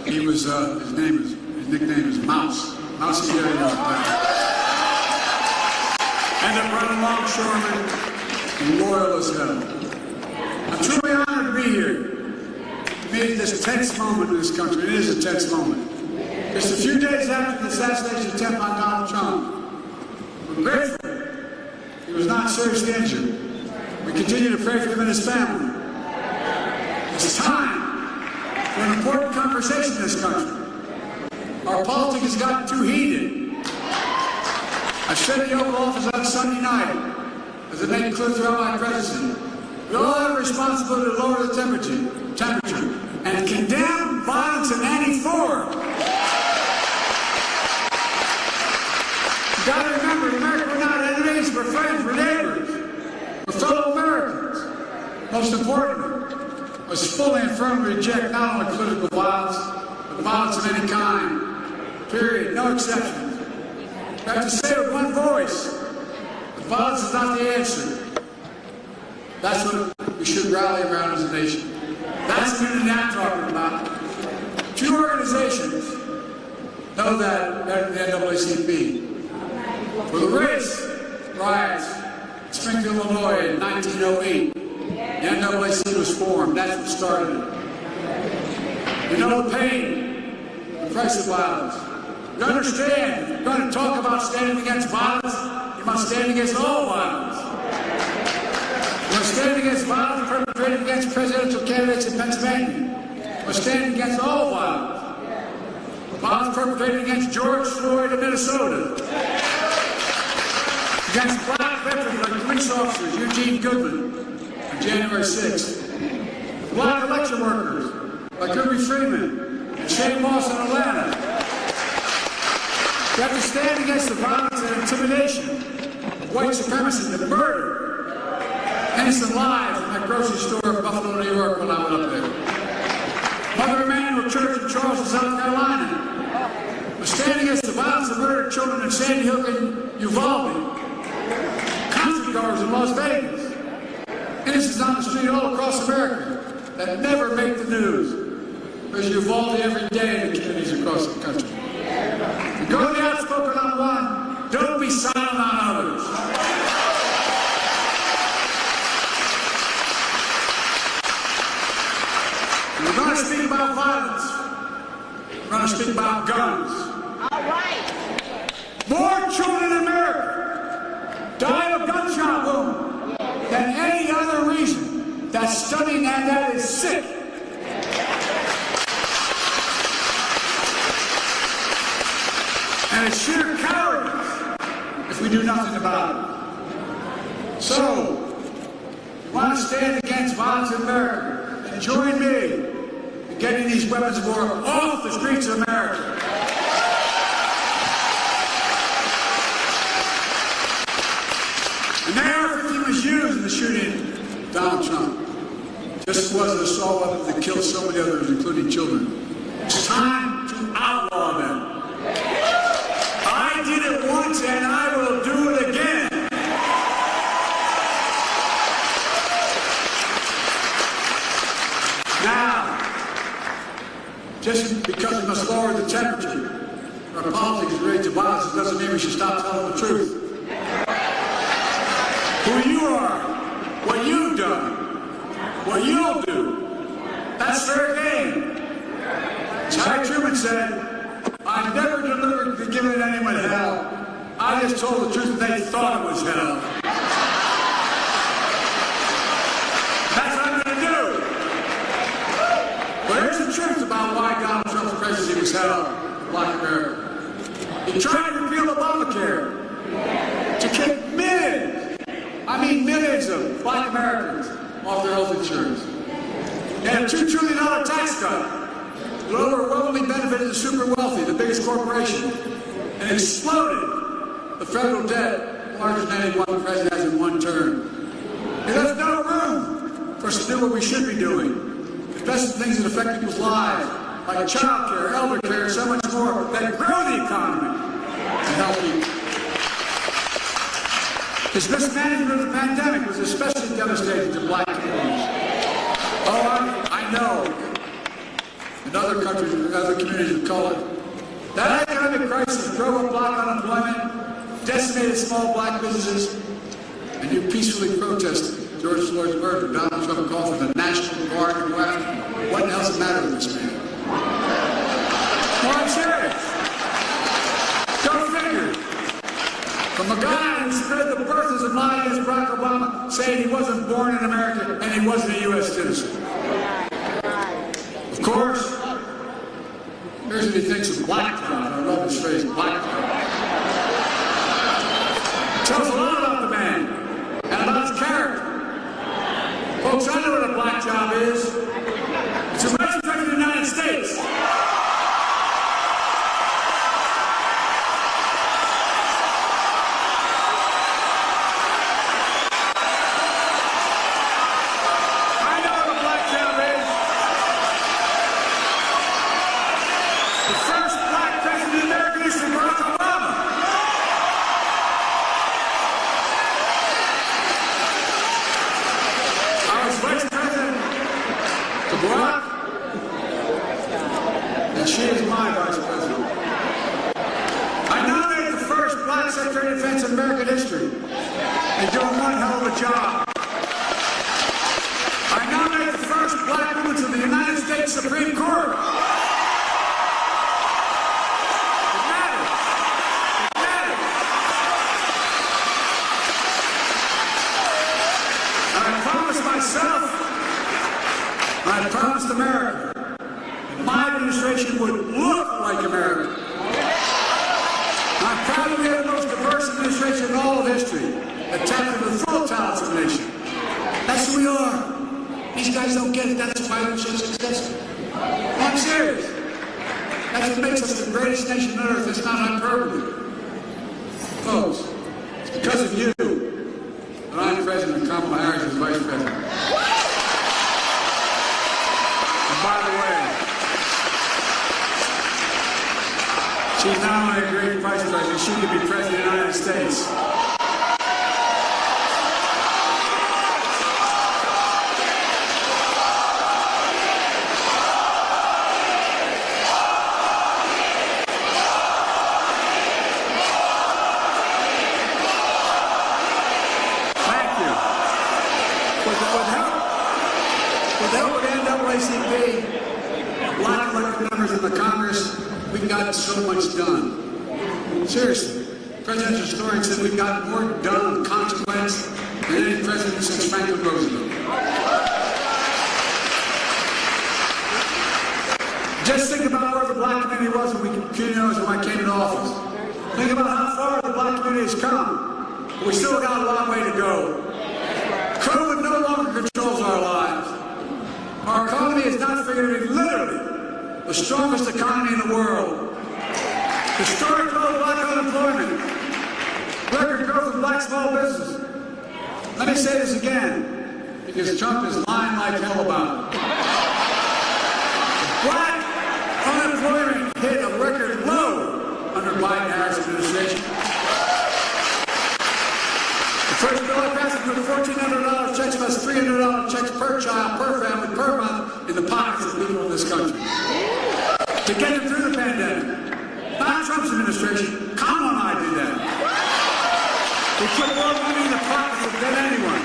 He was, his nickname is Mouse. Mousy Gary. Ended up running longshoreman and loyal as hell. I'm truly honored to be here. To me, this tense moment in this country, it is a tense moment. Just a few days after the assassination attempt on Donald Trump, we're grateful he was not seriously injured. We continue to pray for him and his family. It's time for an important conversation in this country. Our politics has gotten too heated. I said in the Oval Office on Sunday night, as I made clear throughout my presidency, we all have a responsibility to lower the temperature and condemn violence in any form. You've got to remember, in America, we're not enemies, we're friends, we're neighbors, we're fellow Americans. Most importantly, I was fully and firmly reject not only political violence, but violence of any kind. Period. No exceptions. We have to say with one voice, that violence is not the answer. That's what we should rally around as a nation. That's the unity I'm talking about. Two organizations know that better than the NAACP. For the race riots in Springfield, Illinois in 1908, the NAACP was formed. That's what started it. You know the pain, the price of violence. You understand, if you're going to talk about standing against violence, you must stand against all violence. You must stand against violence perpetrated against presidential candidates in Pennsylvania. You must stand against all violence. Violence perpetrated against George Floyd in Minnesota. Against black veterans like police officers Eugene Goodman on January 6th. Black election workers like Kirby Freeman and Shane Moss in Atlanta. You have to stand against the violence and intimidation of white supremacy, the murder, innocent lives in that grocery store in Buffalo, New York when I went up there. Mother Emanuel Church in Charleston, South Carolina. But stand against the violence of murdered children in Sandy Hook and Uvalde. Concert goers in Las Vegas. Innocents on the street all across America that never make the news. There's Uvalde every day in the communities across the country. You go to the outspoken on one, don't be silent on others. We're going to speak about violence. We're going to speak about guns. All right. More children in America die of gunshot wound than any other reason. That's stunning and that is sick. And it's sheer cowardice if we do nothing about it. So, if you want to stand against violence in America, then join me in getting these weapons of war off the streets of America. An AR-15 was used in the shooting of Donald Trump. Just was an assault weapon that killed so many others, including children. It's time to outlaw them. I did it once and I will do it again. Now, just because we must lower the temperature, our politics is related to violence, it doesn't mean we should stop telling the truth. Who you are, what you've done, what you'll do, that's fair game. As Harry Truman said, I never deliberately given anyone hell. I just told the truth and they thought it was hell. That's what I'm going to do. But here's the truth about why Donald Trump's presidency was hell in Black America. He tried to repeal Obamacare to kick millions of Black Americans off their health insurance. He had a $2 trillion tax cut. It overwhelmingly benefited the super wealthy, the biggest corporations, and exploded the federal debt larger than any one president has in one term. He left no room for us to do what we should be doing, especially things that affect people's lives, like child care, elder care, and so much more, that grow the economy and help people. His mismanagement of the pandemic was especially devastating to Black communities. Oh, I know. and other countries and other communities of color. That economic crisis drove up black unemployment, decimated small black businesses, and you peacefully protested George Floyd's murder. Donald Trump called for the National Guard to go after him. What else is the matter with this man? Well, I'm serious. Go figure. From a guy who spread the birth of lie against Barack Obama, saying he wasn't born in America and he wasn't a U.S. citizen. Of course, here's what he thinks of black jobs. I love this phrase, black jobs. Tells a lot about the man and about his character. Folks, I know what a black job is. It's a vice president of the United States. And she is my vice president. I nominate the first black Secretary of Defense in American history. They're doing one hell of a job. I nominate the first black woman to the United States Supreme Court. It matters. It matters. And I promised myself, I promised America, my administration would look like America. I'm proud that we have the most diverse administration in all of history, that tapped into the full talents of the nation. That's who we are. These guys don't get it. That's why we're so successful. I'm serious. That's what makes us the greatest nation on earth. It's not hyperbole. Folks, it's because of you that I'm president and Kamala Harris is vice president. By the way, she's not only a great vice president, she could be president of the United States. Thank you. With the help of NAACP, black elected members of the Congress, we've gotten so much done. Seriously, presidential historian said we've gotten more done with consequence than any president since Franklin Roosevelt. Just think about where the black community was when I came into office. Think about how far the black community has come. But we still got a long way to go. COVID no longer controls our lives. Our economy is not figured to be literally the strongest economy in the world. Historic low black unemployment. Record growth in black small business. Let me say this again, because Trump is lying like hell about it. Black unemployment hit a record low under Biden-Harris administration. The first bill I passed put $1,400 checks plus $300 checks per child, per family, per month in the pockets of people in this country. To get them through the pandemic. Not Trump's administration. Kamala and I did that. We put more money in the pockets than anyone.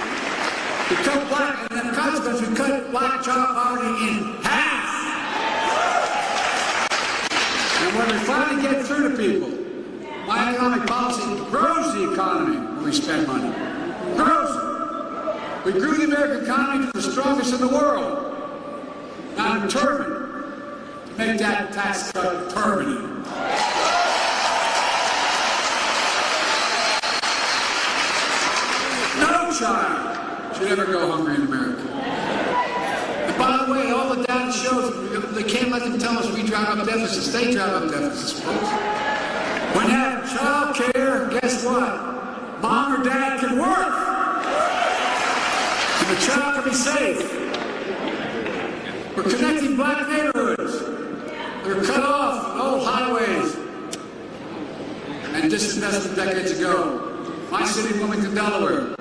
We cut black, and in consequence, we cut black child poverty in half. And when we finally get through to people, my economic policy grows the economy when we spend money. Grows it. We grew the American economy to the strongest in the world. Now I'm determined to make that tax cut permanent. No child should ever go hungry in America. And by the way, all the data shows they can't let them tell us we drive up deficits. They drive up deficits, folks. When you have child care, guess what? Mom or dad can work. And the child can be safe. We're connecting black neighborhoods. They're cut off on old highways and disinvested decades ago. My city, Wilmington, Delaware,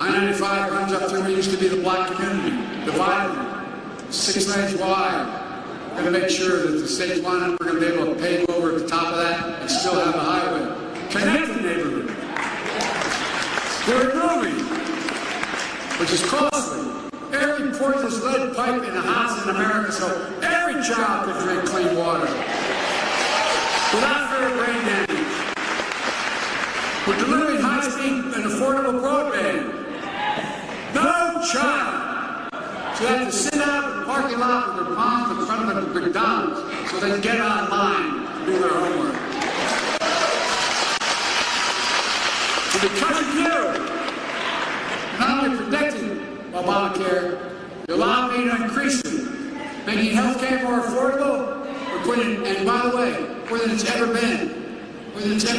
I-95 runs up through what used to be the black community, divided, 6 lanes wide, We're going to make sure that the state's line up. We're going to be able to pave over at the top of that and still have a highway. Connect the neighborhood. We're moving, which is costly. Every poisonous lead pipe in a house in America so every child can drink clean water without fear of brain damage. We're delivering high-speed and affordable broadband. No child should have to sit out in the parking lot with their moms in front of the McDonald's so they can get online and do their homework. And because of you, not only protecting Obamacare, you allow me to increase it, making health care more affordable. We're putting, and by the way, more than it's ever been, millions of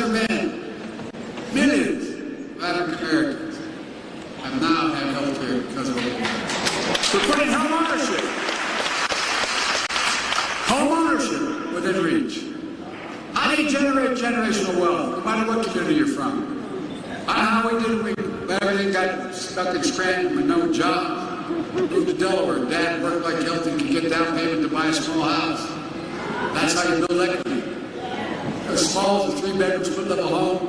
African Americans have now had health care because of Obamacare. We're putting home ownership within reach. How do you generate generational wealth, no matter what community you're from? I know how we did it. Everything got stuck in Scranton with no jobs. Moved to Delaware. Dad worked like hell to get down payment to buy a small house. That's how you build equity. As small as a 3-bedroom split-level home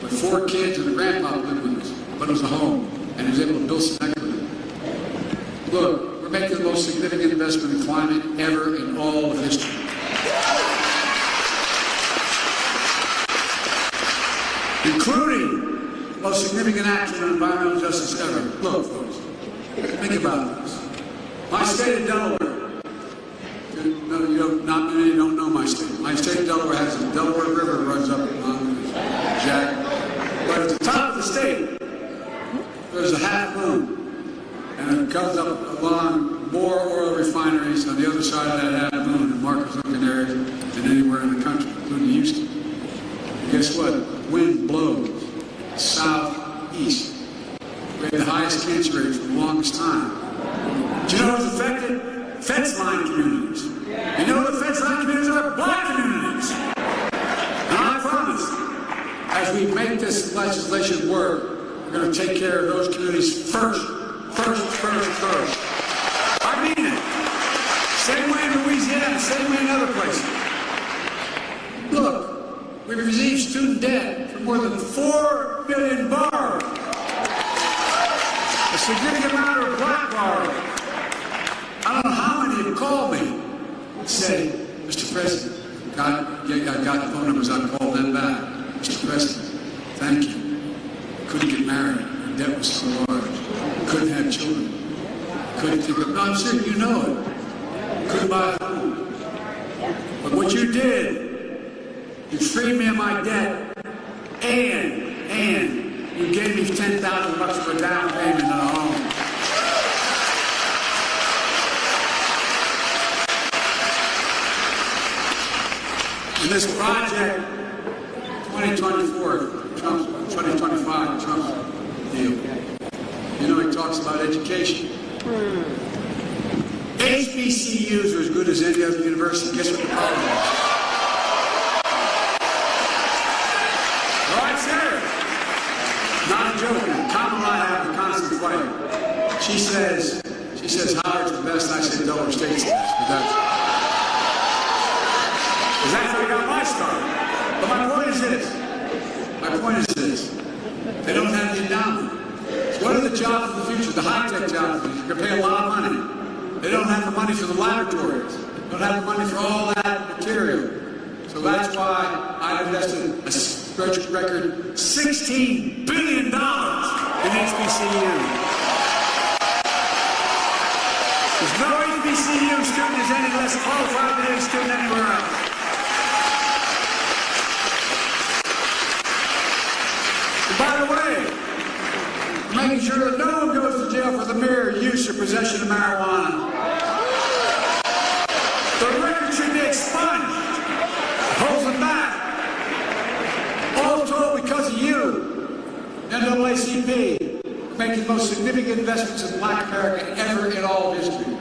with 4 kids and a grandpa lived with us, but it was a home, and he was able to build some equity. Look, we're making the most significant investment in climate ever in all of history. Including the most significant action on environmental justice ever. Look, folks, think about this. My state of Delaware, not many don't know my state. My state of Delaware has a Delaware River runs up on Jack. But at the top of the state, there's a half moon. And it comes up along more oil refineries on the other side of that half moon in Marcus-Lincoln area than anywhere in the country, including Houston. And guess what? Wind blows southeast. We had the highest cancer rate for the longest time. Do you know who's affected? Fence line communities. You know what the fence line communities are? Black communities. And I promise, as we make this legislation work, we're going to take care of those communities first. I mean it. Same way in Louisiana, same way in other places. Look. We've received student debt for more than $4 billion borrowed. A significant amount of black borrowed. I don't know how many have called me and said, Mr. President, I got the phone numbers, I called them back. Mr. President, thank you. Couldn't get married. Our debt was so large. Couldn't have children. Couldn't think of, no, I'm serious, you know it. Couldn't buy a home. But what you did, you freed me of my debt, and you gave me $10,000 for a down payment on a home. And this project, 2024, 2025, Trump's deal. You know, he talks about education. HBCUs are as good as any other university. Guess what the problem is? Not joking. Tom and I have a constant fight. She says Howard's the best. I say Delaware State's the best. Because that's how I got my start. But my point is this. They don't have the endowment. So what are the jobs of the future? The high-tech jobs. You're going to pay a lot of money. They don't have the money for the laboratories. They don't have the money for all that material. So that's why I've invested a record $16 billion in HBCU. There's no HBCU student is any less qualified than any student anywhere else. And by the way, making sure that no one goes to jail for the mere use or possession of marijuana. The record should be expunged. Holds them back. All told because of you, NAACP, making the most significant investments in Black America ever in all of history.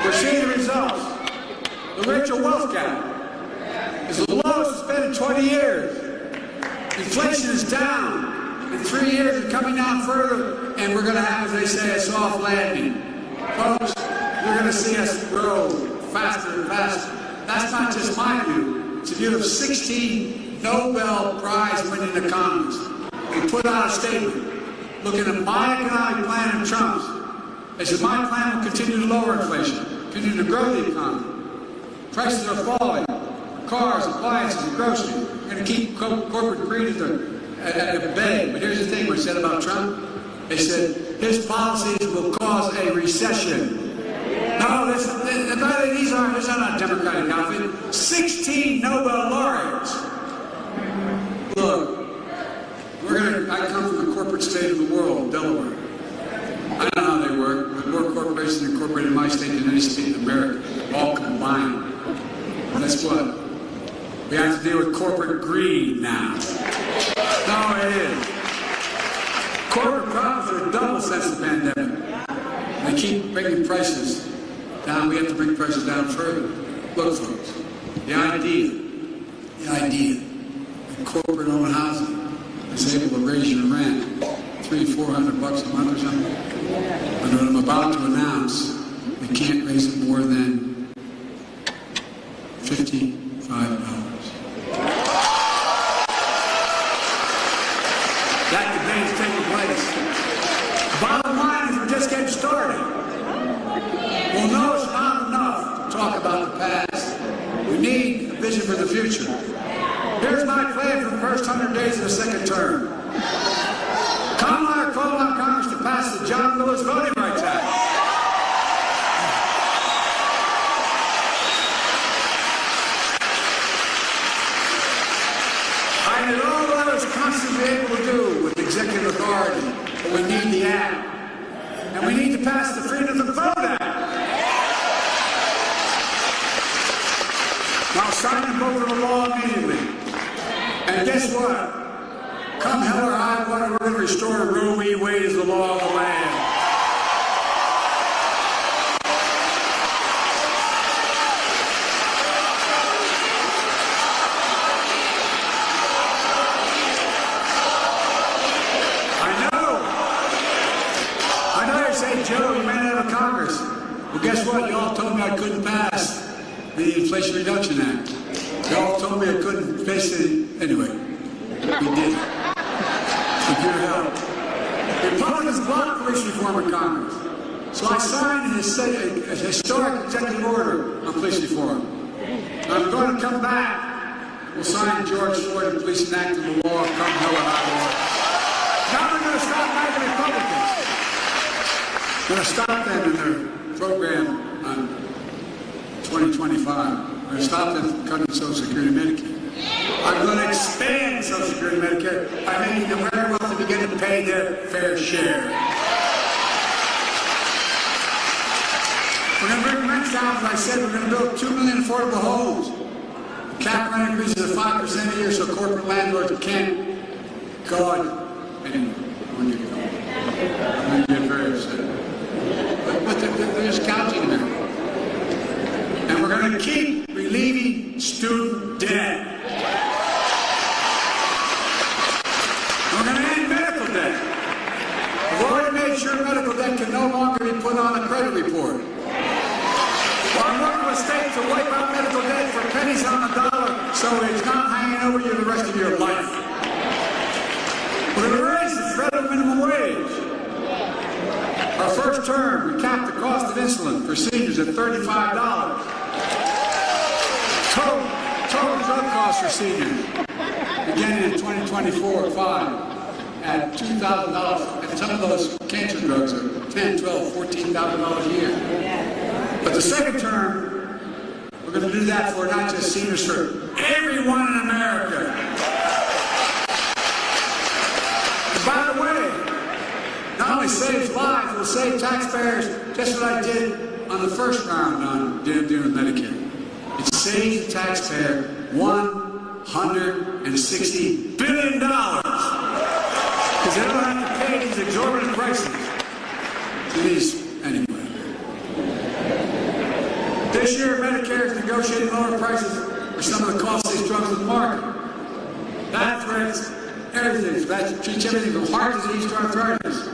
We're seeing the results. The racial wealth gap is the lowest it's been in 20 years. Inflation is down. In 3 years, it's coming down further, and we're going to have, as they say, a soft landing. Folks, you're going to see us grow faster and faster. That's not just my view. It's the view of 16 Nobel Prize winning economists. They put out a statement looking at my economic plan and Trump's. They said, my plan will continue to lower inflation, continue to grow the economy. Prices are falling. Cars, appliances, and groceries. We're going to keep corporate greed at bay. But here's the thing what I said about Trump. They said his policies will cause a recession. No, this is not a Democratic outfit. 16 Nobel laureates. Look, I come from the corporate state of the world, Delaware. I don't know how they work, but more corporations incorporated in my state than any state in America, all combined. And that's what? We have to deal with corporate greed now. No, it is. Corporate profits are double since the pandemic. They keep bringing prices down. We have to bring prices down further. Look, folks, the idea that corporate-owned housing is able to raise your rent $300-400 a month or something, but what I'm about to announce, they can't raise it more than $55. That debate is taking place. Bottom line is we're just getting started. Well, no, it's not enough to talk about the past. We need a vision for the future. Here's my plan for the first 100 days of the second term. Kamala called on Congress to pass the John Lewis Voting Rights Act. I did all that I was constantly able to do with executive authority, but we need the act. And we need to pass the Freedom to Vote Act. Now sign and vote for the law immediately. And guess what? Come hell or high water, we're going to restore Roe v. Wade as the law of the land. I know you say, Joe, you ran out of Congress. Well, guess what? You all told me I couldn't pass the Inflation Reduction Act. You all told me I couldn't pass it. Anyway, we did it. With your help. Republicans blocked police reform in Congress. So I signed a historic executive order on police reform. I'm going to come back. We'll sign George Floyd and police enacting the law, come hell or high water. Now we're going to stop fighting Republicans. We're going to stop them in their program on 2025. We're going to stop them from cutting Social Security and Medicare. I'm going to expand Social Security and Medicare by making them very wealthy begin to pay their fair share. We're going to bring rents down, as I said, we're going to build 2 million affordable homes. Cap rent increases of 5% a year so corporate landlords can't go on. Anyway, when you go, I'm going to get very upset. But they're just counting there. And we're going to keep relieving student debt. We're going to end medical debt. We've already made sure medical debt can no longer be put on a credit report. Well, I'm working with states to wipe out medical debt for pennies on the dollar so it's not hanging over you the rest of your life. We're going to raise the federal minimum wage. Our first term, we capped the cost of insulin for seniors at $35. Total drug costs for seniors, beginning in 2024-5, at $2,000. And some of those cancer drugs are $10,000, $12,000, $14,000 a year. But the second term, we're going to do that for not just seniors, for everyone in America. And by the way, not only saves lives, it will save taxpayers just what I did on the first round on dealing with Medicare. It saves the taxpayer $160 billion because they don't have to pay these exorbitant prices to these anyway. This year, Medicare is negotiating lower prices for some of the costliest drugs in the market. That threats everything. That treats everything from heart disease to arthritis.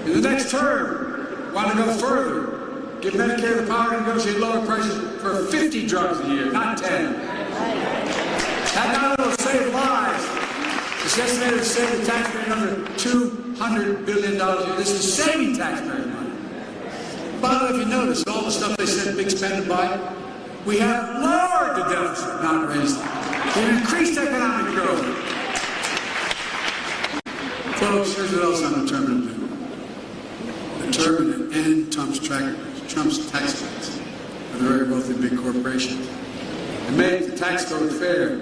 In the next term, we want to go further. give Medicare the power to negotiate lower prices for 50 drugs a year, not 10. That not only will save lives, it's estimated to save the taxpayer another $200 billion a year. This is saving taxpayer money. By the way, if you notice, all the stuff they said big spending by, we have lowered the deficit, not raised it. We've increased economic growth. Folks, here's what else I'm determined to do. Determined to end Trump's tax cuts for the very wealthy big corporations. And make the tax code fair.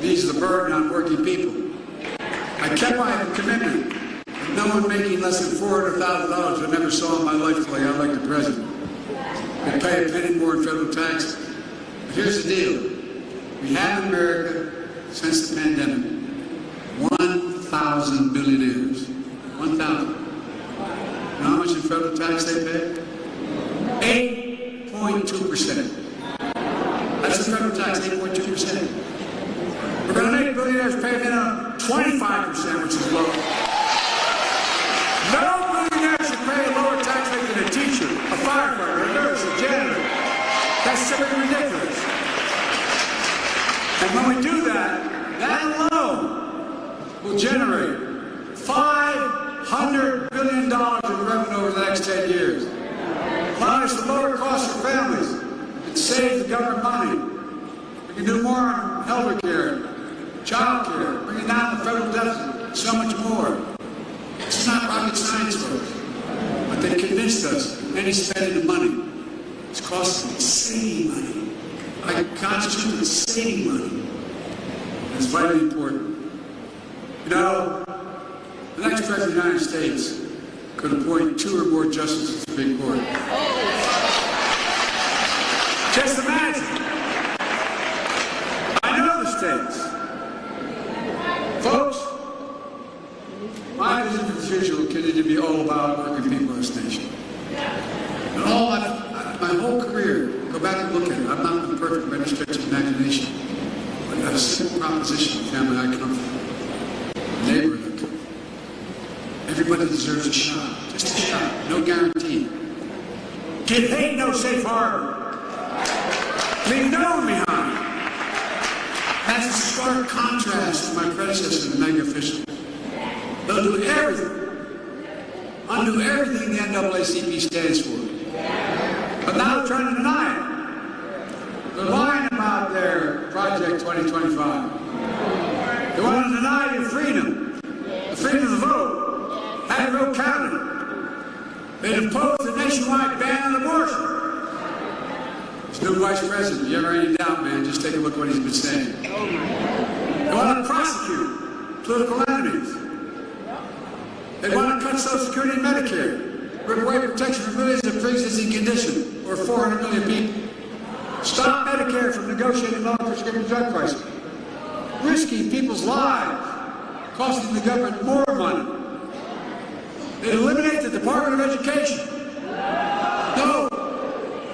These are the burden on working people. I kept my commitment. No one making less than $400,000 I never saw in my life till I got elected president. They pay a penny more in federal taxes. But here's the deal. We have in America, since the pandemic, 1,000 billionaires. 1,000. You know how much in federal tax they pay? 8.2%. That's the federal tax, 8.2%. We're going to make billionaires pay minimum 25%, which is low. No billionaire should pay a lower tax rate than a teacher, a firefighter, a nurse, a janitor. That's simply ridiculous. And when we do that, that alone will generate $500 billion in revenue over the next 10 years. Allowing us to lower costs for families and save the government money. We can do more on health care, child care, bringing down the federal deficit, so much more. It's not rocket science, folks. But they convinced us any spending of money is costing saving money. By Constitution, it's saving money. It's vitally important. You know, the next president of the United States could appoint 2 or more justices to the Supreme Court. Just imagine. I know the states. Folks, my vision for the future will continue to be all about working people in this nation. And all my whole career, go back and look at it. I'm not the perfect by any stretch of imagination. But I have a simple proposition, the family I come from, the neighborhood I come from. Everybody deserves a shot. Just a shot. No guarantee. Give hate no safe harbor. Leave no one behind. That's a stark contrast to my predecessor, the mega officials. They'll do everything, undo everything the NAACP stands for. But now they're trying to deny it. They're lying about their Project 2025. They want to deny your freedom, the freedom to vote, have your vote counted. They impose a nationwide ban on abortion. This new vice president, you ever any doubt, man, just take a look at what he's been saying. They want to prosecute political enemies. They want to cut Social Security and Medicare, rip away protection for millions of pre-existing conditions, or 400 million people. Stop Medicare from negotiating lower prescription drug prices, risking people's lives, costing the government more money. They eliminate the Department of Education. No,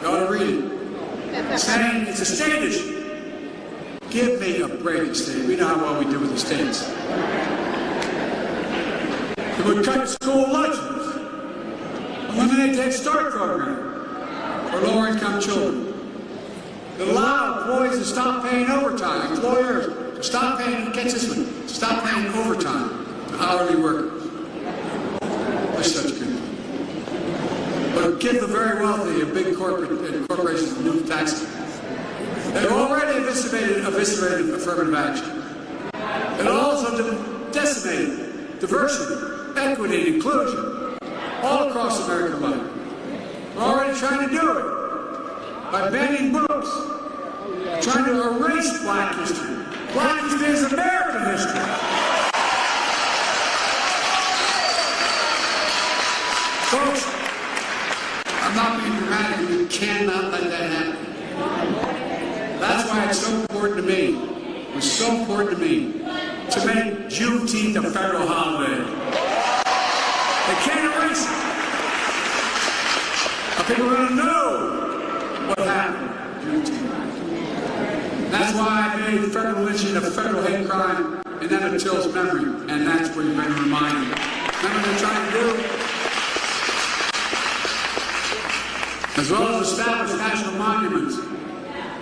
you ought to read it. Saying it's a state issue. Give me a break, state. We know how well we do with the states. It would cut school lunches, eliminate the Head Start program for lower-income children. It allow employees to stop paying overtime, employers to stop paying, catch this one, to stop paying overtime to hourly workers. They're such good people. But give the very wealthy and big corporations new taxes. They've already eviscerated affirmative action. It also decimated diversity, equity, and inclusion all across American life. We're already trying to do it by banning books, trying to erase black history. Black history is American history. Folks, I'm not being dramatic. We cannot let that happen. That's why it's so important to me. It was so important to me to make Juneteenth a federal holiday. They can't erase it. People are going to know what happened Juneteenth. That's why I made federal lynching a federal hate crime in Emmett Till's memory, and that's where you've been reminded. Remember what they're trying to do? as well as establish national monuments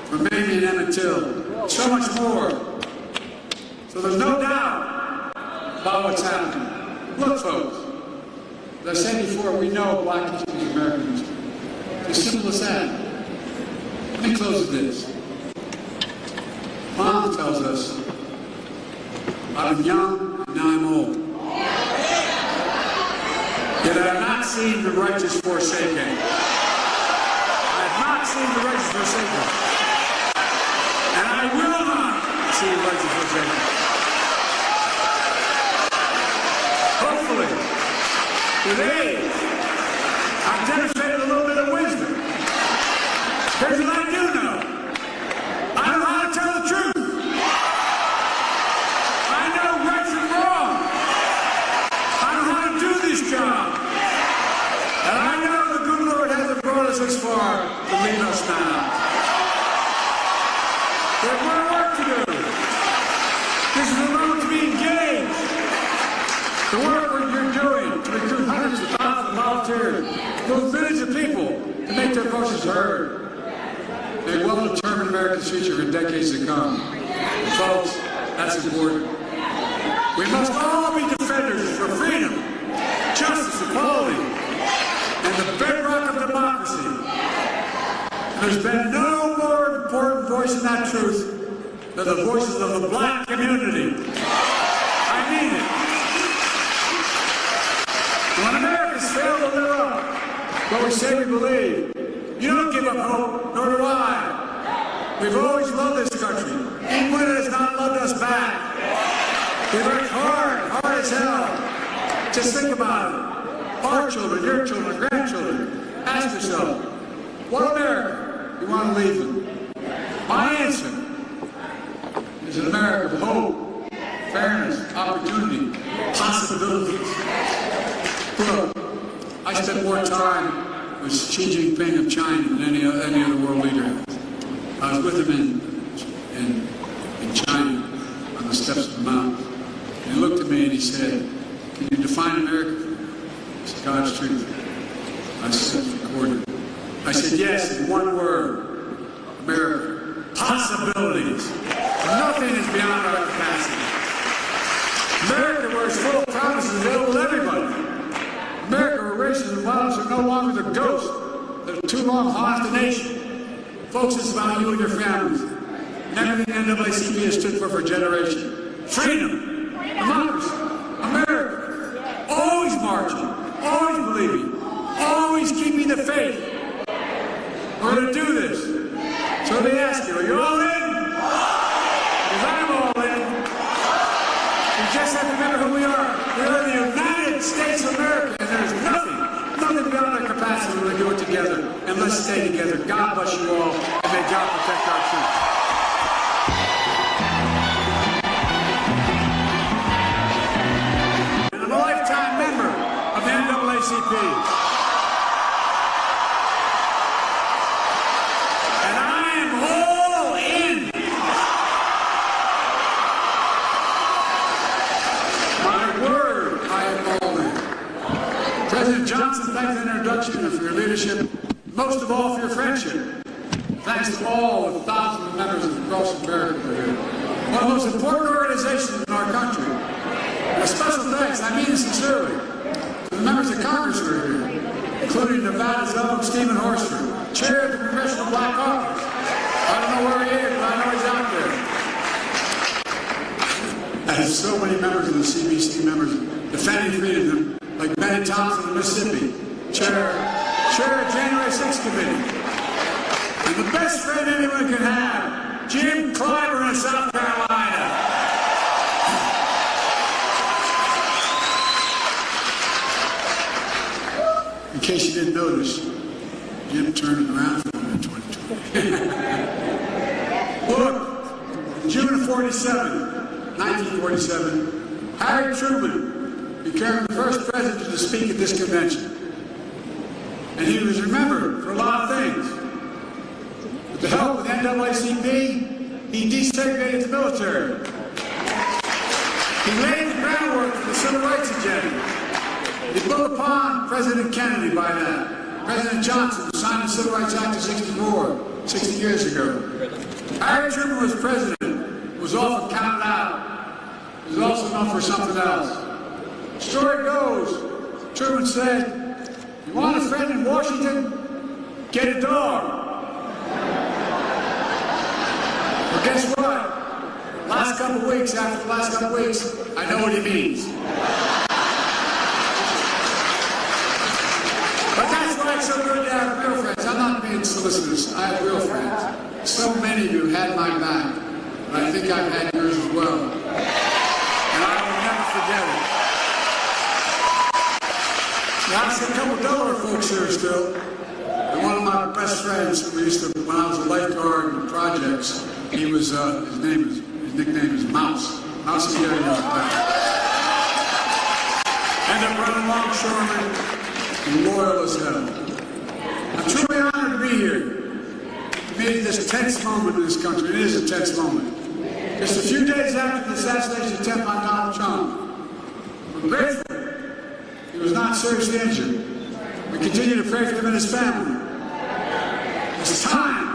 for Mamie and Emmett Till. So much more. So there's no doubt about what's happening. Look, folks, as I said before, we know Black history is American history. It's as simple as that. Let me close with this. Mom tells us, I'm young, and now I'm old. Yet I have not seen the righteous forsaken. I have not seen the righteous forsaken. And I will not see the righteous forsaken. Hopefully, with age, I've demonstrated a little bit of wisdom. Here's what I do know. I know how to tell the truth. I know right from wrong. I know how to do this job. And I know the good Lord hasn't brought us this far to leave us now. There's more work to do. This is a moment to be engaged. The work you're doing to recruit hundreds of thousands of volunteers, those millions of people to make their voices heard. They will determine America's future for decades to come. Folks, that's important. We must all be defenders for freedom, justice, equality, and the bedrock of democracy. And there's been no more important voice in that truth than the voices of the Black community. I mean it. When Americans fail to live up to what we say we believe, you don't give up hope, nor do I. We've always loved this country, even when it has not loved us back. We worked hard as hell. Just think about it. Our children, your children, grandchildren. Ask yourself, what America do you want to leave them? My answer is an America of hope, fairness, opportunity, possibilities. Look, I spent more time with Xi Jinping of China than any other world leader has. I was with him in China on the steps of the mountain. And he looked at me and he said, can you define America? It's God's truth. I said, recorded. I said, yes, in one word, America. Possibilities. Nothing is beyond our capacity. America, where it's full of promises available to everybody. America, where racism and violence are no longer the ghost that have too long haunted the nation. Folks, it's about you and your families. And everything the NAACP has stood for generations. Freedom, democracy, America. Always marching, always believing, always keeping the faith. We're going to do this. So let me ask you, are you all in? Because I'm all in. We just have to remember who we are. We are the United States of America, and there's nothing beyond our capacity when we do it together. And let's stay together. God bless you all, and may God protect our troops. And I'm a lifetime member of the NAACP. And I am all in. My word, I am all in. President Johnson, thanks for the introduction and for your leadership, most of all for your friendship. Thanks to all the thousands of members across America who are here. One of the most important organizations in our country. And a special thanks, I mean it sincerely, to the members of Congress who are here, including Nevada's own Stephen Horsford, chair of the Congressional Black Caucus. I don't know where he is, but I know he's out there. And so many members of the CBC members defending freedom, like Benny Thompson of Mississippi, chair of January 6th Committee. And the best friend anyone can have, Jim Clyburn of South Carolina. In case you didn't notice, Jim turned it around for him in 2020. Look, June of 1947, Harry Truman became the first president to speak at this convention. And he was remembered for a lot of things. With the help of the NAACP, he desegregated the military. He laid the groundwork for the civil rights agenda. He built upon President Kennedy by that. President Johnson signed the Civil Rights Act of '64, 60 years ago. Harry Truman was president, was often counted out. He was also known for something else. The story goes, Truman said, "You want a friend in Washington? Get a dog." Well, guess what? After the last couple of weeks, I know what he means. But that's why it's so good to have real friends. I'm not being solicitous. I have real friends. So many of you had my back, and I think I've had yours as well. And I will never forget it. Now, I see a couple Delaware folks here still. And one of my best friends, when I was a lifeguard in projects, he was, his nickname is Mouse. Mouse is here back. Ended up running longshoreman and loyal as hell. I'm truly honored to be here. We made this tense moment in this country. It is a tense moment. Just a few days after the assassination attempt on Donald Trump, we're grateful he was not seriously injured. We continue to pray for him and his family. It's time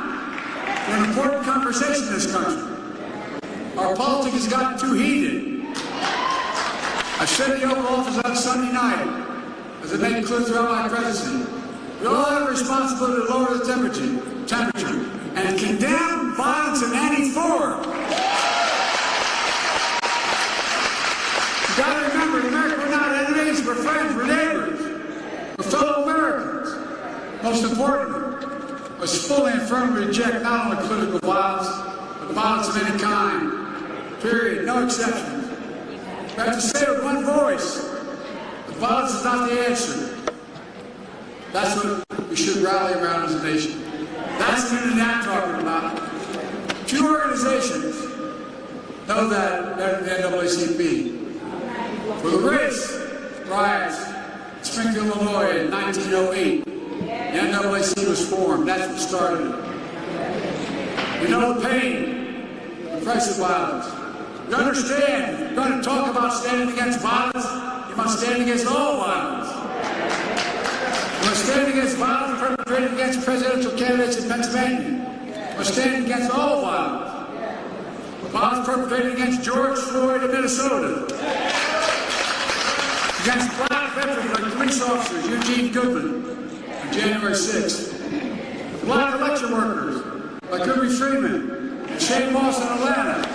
for an important conversation in this country. Our politics has gotten too heated. I said in the Oval Office on Sunday night, as I made clear throughout my presidency, we all have a responsibility to lower the temperature and condemn violence in any form. You've got to remember, in America, we're not enemies, we're friends, we're neighbors, we're fellow Americans. Most importantly, I must fully and firmly reject not only political violence, but violence of any kind. Period. No exceptions. We have to say with one voice, that violence is not the answer. That's what we should rally around as a nation. That's the unity I'm talking about. Few organizations know that better than the NAACP. For the race riots in Springfield, Illinois in 1908, the NAACP was formed. That's what started it. We know the pain, the price of violence. You understand, if you're going to talk about standing against violence, you must stand against all violence. You must stand against violence perpetrated against presidential candidates in Pennsylvania. You must stand against all violence. Violence perpetrated against George Floyd in Minnesota. Against black veterans like police officers Eugene Goodman on January 6th. Black election workers like Kirby Freeman and Shane Moss in Atlanta.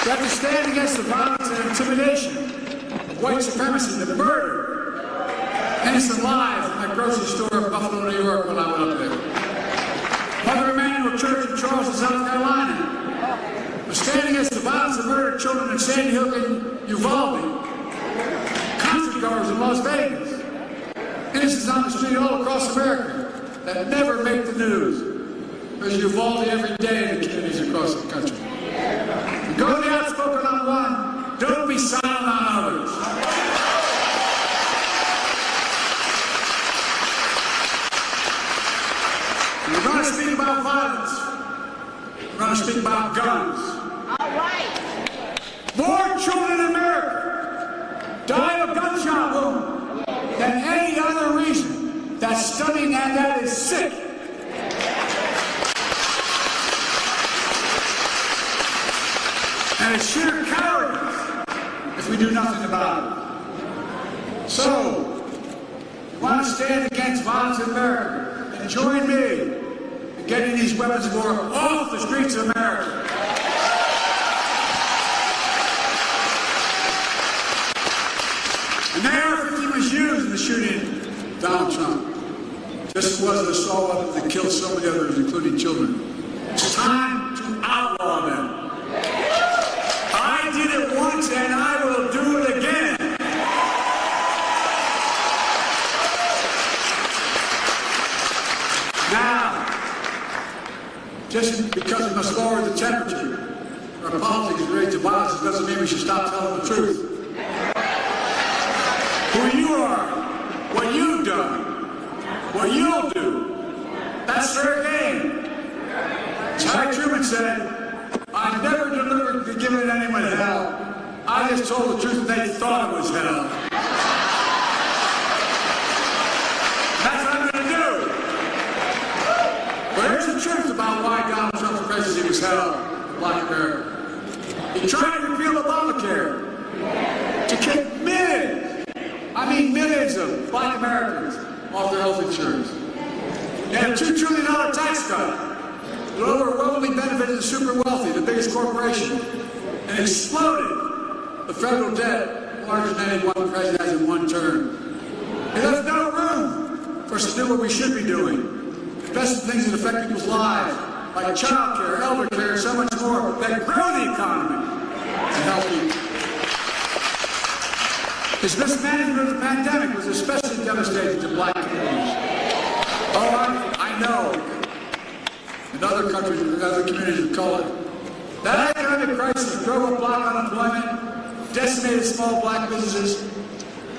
You have to stand against the violence and intimidation of white supremacy, the murder, innocent lives in my grocery store in Buffalo, New York when I went up there. Mother Emanuel Church in Charleston, South Carolina. We're standing against the violence of murdered children in Sandy Hook and Uvalde. Concert goers in Las Vegas. Innocents on the street all across America that never make the news. There's Uvalde every day in the communities across the country. Go to the outspoken on one. Don't be silent on others. We're going to speak about violence. We're going to speak about guns. All right. More children in America die of gunshot wound than any other reason. That's stunning and that is sick. And it's sheer cowardice if we do nothing about it. So, if you want to stand against violence in America, then join me in getting these weapons of war off the streets of America. An AR-15 was used in the shooting of Donald Trump. This was an assault weapon that killed so many others, including children. It's time to outlaw them. I did it once and I will do it again. Now, just because we must lower the temperature, our politics is related to violence, it doesn't mean we should stop telling the truth. Who you are, what you've done, what you'll do, that's fair game. As Harry Truman said, I never delivered to giving anyone hell. I just told the truth and they thought it was hell. places he was held, Black America. He tried to repeal Obamacare to kick millions of Black Americans off their health insurance. He had a $2 trillion tax cut that overwhelmingly benefited the super wealthy, the biggest corporation, and exploded the federal debt larger than any one president has in one term. He left no room for us to do what we should be doing, invest in things that affect people's lives, like child care, elder care, and so much more, that grow the economy and help people. His mismanagement of the pandemic was especially devastating to Black communities. Oh, I know. In other countries, in other communities, we call it. That economic crisis drove up Black unemployment, decimated small Black businesses,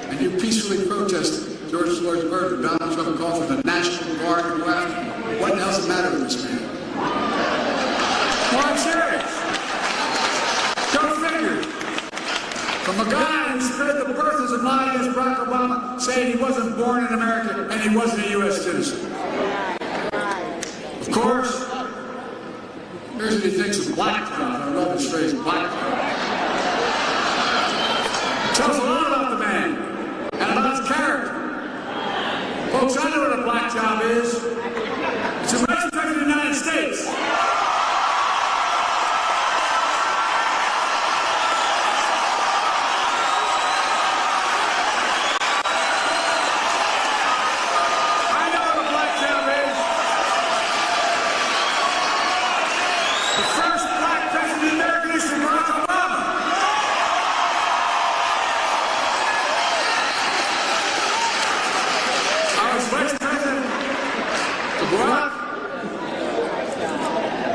and you peacefully protested George Floyd's murder. Donald Trump called for the National Guard to go after him. What the hell's the matter with this man? Well, I'm serious. Go figure. From a guy who spread the birth as a lie against Barack Obama, saying he wasn't born in America and he wasn't a U.S. citizen. Of course, here's what he thinks of black job. I love this phrase, black job. Tells a lot about the man and about his character. Folks, I know what a black job is. It's the Vice President of the United States.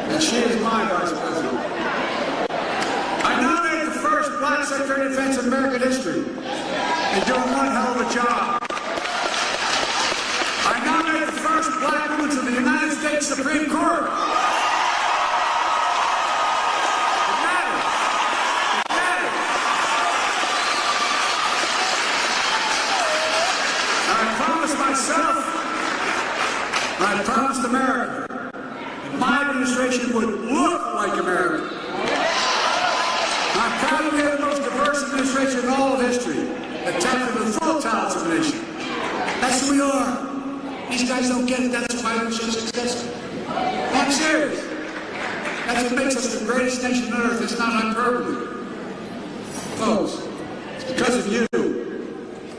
And she is my Vice President. I nominated the first Black Secretary of Defense in American history. They're doing one hell of a job. I nominated the first Black woman to the United States Supreme Court. It matters. It matters. And I promised myself, and I promised America, my administration would look like America. I'm proud we have the most diverse administration in all of history that tapped into the full talents of the nation. That's who we are. These guys don't get it. That's why we're so successful. I'm serious. That's what makes us the greatest nation on earth. It's not hyperbole. Folks, it's because of you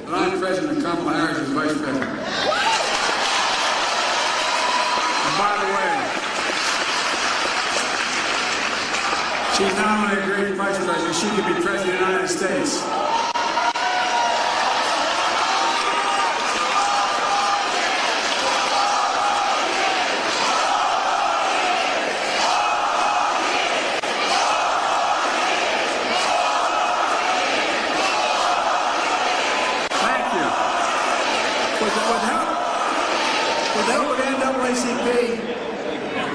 that I'm President and Kamala Harris is Vice President. And by the way, she's not only a great Vice President, she could be President of the United States. Thank you. With the help of NAACP,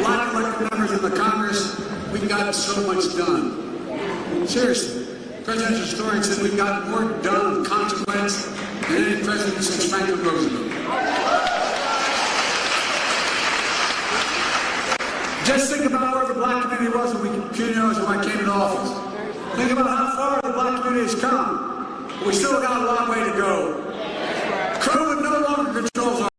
Black elected members in the Congress, we've gotten so much done. Seriously. Presidential historian said we've gotten more done with consequence than any president since Franklin Roosevelt. Just think about where the Black community was when I came into office. Think about how far the Black community has come. We still got a long way to go. COVID no longer controls our